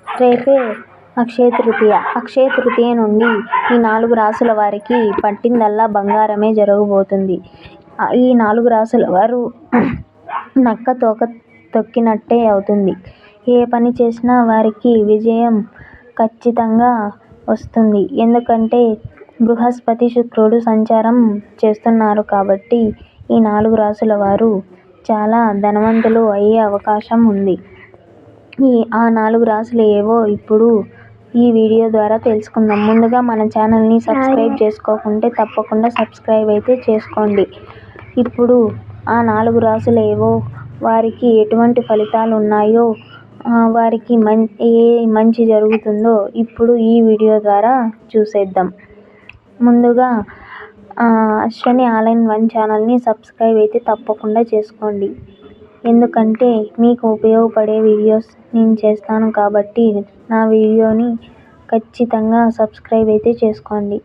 రేపే అక్షయ తృతీయ. అక్షయ తృతీయ నుండి ఈ 4 రాశుల వారికి పట్టిందల్లా బంగారమే జరగబోతుంది. ఈ 4 రాశుల వారు నక్క తోక తొక్కినట్టే అవుతుంది. ఏ పని చేసినా వారికి విజయం ఖచ్చితంగా వస్తుంది. ఎందుకంటే బృహస్పతి, శుక్రుడు సంచారం చేస్తున్నారు కాబట్టి ఈ 4 రాశుల వారు చాలా ధనవంతులు అయ్యే అవకాశం ఉంది. ఆ 4 రాశులు ఏవో ఇప్పుడు ఈ వీడియో ద్వారా తెలుసుకుందాం. ముందుగా మన ఛానల్ని సబ్స్క్రైబ్ చేసుకోకుంటే తప్పకుండా సబ్స్క్రైబ్ అయితే చేసుకోండి. ఇప్పుడు ఆ 4 రాశులు ఏవో, వారికి ఎటువంటి ఫలితాలు ఉన్నాయో, వారికి మంచి జరుగుతుందో ఇప్పుడు ఈ వీడియో ద్వారా చూసేద్దాం. ముందుగా అశ్విని ఆల్ ఇన్ వన్ ఛానల్ని సబ్స్క్రైబ్ అయితే తప్పకుండా చేసుకోండి. ఎందుకంటే మీకు ఉపయోగపడే వీడియోస్ నేను చేస్తాను కాబట్టి నా వీడియోని ఖచ్చితంగా సబ్స్క్రైబ్ అయితే చేసుకోండి.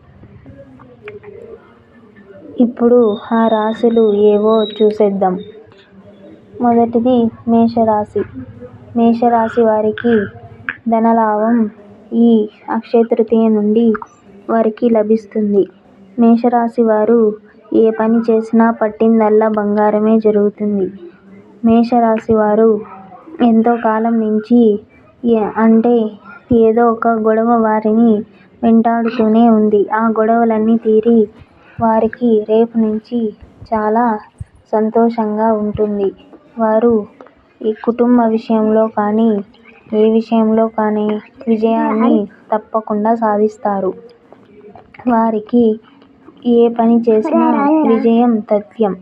ఇప్పుడు ఆ రాశులు ఏవో చూసేద్దాం. మొదటిది మేషరాశి. మేషరాశి వారికి ధనలాభం ఈ అక్షయ తృతీయ నుండి వారికి లభిస్తుంది. మేషరాశి వారు ఏ పని చేసినా పట్టిందల్లా బంగారమే జరుగుతుంది. మేషరాశి వారు ఎంతో కాలం నుంచి అంటే ఏదో ఒక గొడవ వారిని వెంటాడుతూనే ఉంది. ఆ గొడవలన్నీ తీరి వారికి రేపు నుంచి చాలా సంతోషంగా ఉంటుంది. వారు ఈ కుటుంబ విషయంలో కానీ, ఏ విషయంలో కానీ విజయాన్ని తప్పకుండా సాధిస్తారు. వారికి ఏ పని చేసినా విజయం తథ్యం.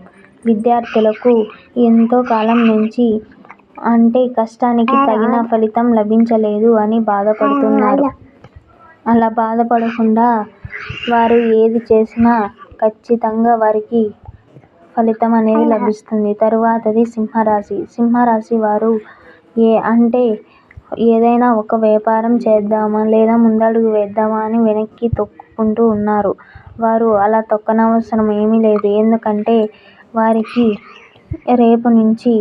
విద్యార్థులకు ఎంతో కాలం నుంచి అంటే కష్టానికి తగిన ఫలితం లభించలేదు అని బాధపడుతున్నారు. అలా బాధపడకుండా వారు ఏది చేసినా ఖచ్చితంగా వారికి ఫలితం అనేది లభిస్తుంది. తరువాతది సింహరాశి. సింహరాశి వారు ఏదైనా ఒక వ్యాపారం చేద్దామా లేదా ముందడుగు వేద్దామా అని వెనక్కి తొక్కుకుంటూ ఉన్నారు. వారు అలా తొక్కనవసరం ఏమీ లేదు. ఎందుకంటే వారికి రేపు నుంచి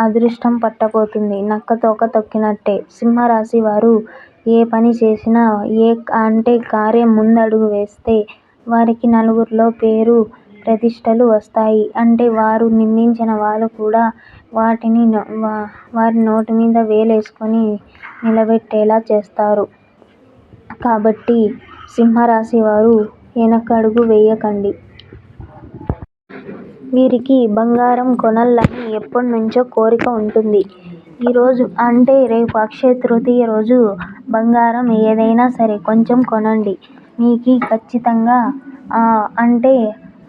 అదృష్టం పట్టబోతుంది. నక్క తోక తొక్కినట్టే. సింహరాశి వారు ఏ పని చేసినా కార్యం ముందడుగు వేస్తే వారికి నలుగురిలో పేరు ప్రతిష్టలు వస్తాయి. వారు నిందించిన వాళ్ళు కూడా వారి నోటి మీద వేలేసుకొని నిలబెట్టేలా చేస్తారు. కాబట్టి సింహరాశి వారు వెనకడుగు వేయకండి. వీరికి బంగారం కొనాలని ఎప్పటినుంచో కోరిక ఉంటుంది. ఈరోజు రేపు అక్షయ తృతీయ రోజు బంగారం ఏదైనా సరే కొంచెం కొనండి. మీకు ఖచ్చితంగా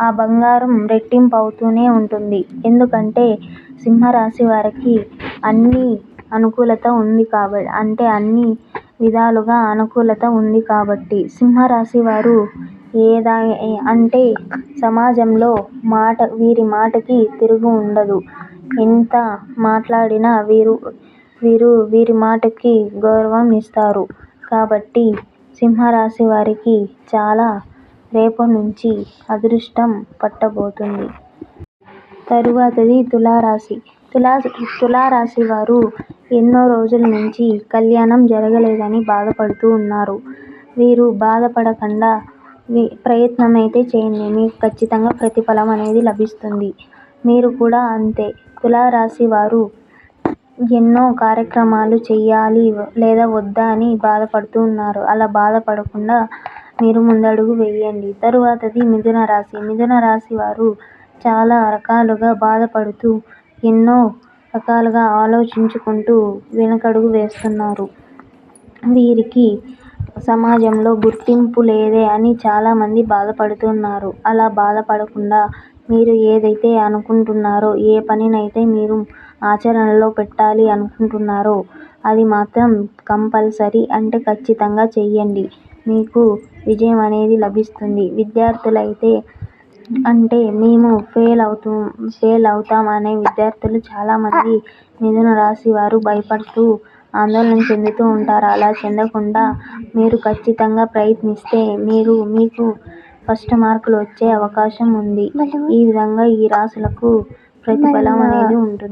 ఆ బంగారం రెట్టింపు అవుతూనే ఉంటుంది. ఎందుకంటే సింహరాశి వారికి అన్ని అనుకూలత ఉంది కాబట్టి అన్ని విధాలుగా అనుకూలత ఉంది కాబట్టి సింహరాశి వారు సమాజంలో వీరి మాటకి తిరుగు ఉండదు. ఎంత మాట్లాడినా వీరి మాటకి గౌరవం ఇస్తారు. కాబట్టి సింహరాశి వారికి చాలా రేపటి నుంచి అదృష్టం పట్టబోతుంది. తరువాతది తులారాశి. తులారాశి వారు ఎన్నో రోజుల నుంచి కళ్యాణం జరగలేదని బాధపడుతూ ఉన్నారు. వీరు బాధపడకుండా ప్రయత్నం అయితే చేయండి. మీకు ఖచ్చితంగా ప్రతిఫలం అనేది లభిస్తుంది. మీరు కూడా అంతే. తులారాశి వారు ఎన్నో కార్యక్రమాలు చేయాలి లేదా వద్దా అని బాధపడుతూ ఉన్నారు. అలా బాధపడకుండా మీరు ముందడుగు వేయండి. తరువాతది మిథున రాశి. మిథున రాశి వారు చాలా రకాలుగా బాధపడుతూ ఎన్నో రకాలుగా ఆలోచించుకుంటూ వెనకడుగు వేస్తున్నారు. వీరికి సమాజంలో గుర్తింపు లేదే అని చాలామంది బాధపడుతున్నారు. అలా బాధపడకుండా మీరు ఏదైతే అనుకుంటున్నారో, ఏ పనినైతే మీరు ఆచరణలో పెట్టాలి అనుకుంటున్నారో అది మాత్రం కంపల్సరీ ఖచ్చితంగా చెయ్యండి. మీకు విజయం అనేది లభిస్తుంది. విద్యార్థులైతే మేము ఫెయిల్ అవుతాం అనే విద్యార్థులు చాలామంది మిథున రాశి వారు భయపడుతూ ఆందోళన చెందుతూ ఉంటారు. అలా చెందకుండా మీరు ఖచ్చితంగా ప్రయత్నిస్తే మీకు ఫస్ట్ మార్కులు వచ్చే అవకాశం ఉంది. ఈ విధంగా ఈ రాశులకు ప్రతిఫలం అనేది ఉంటుంది.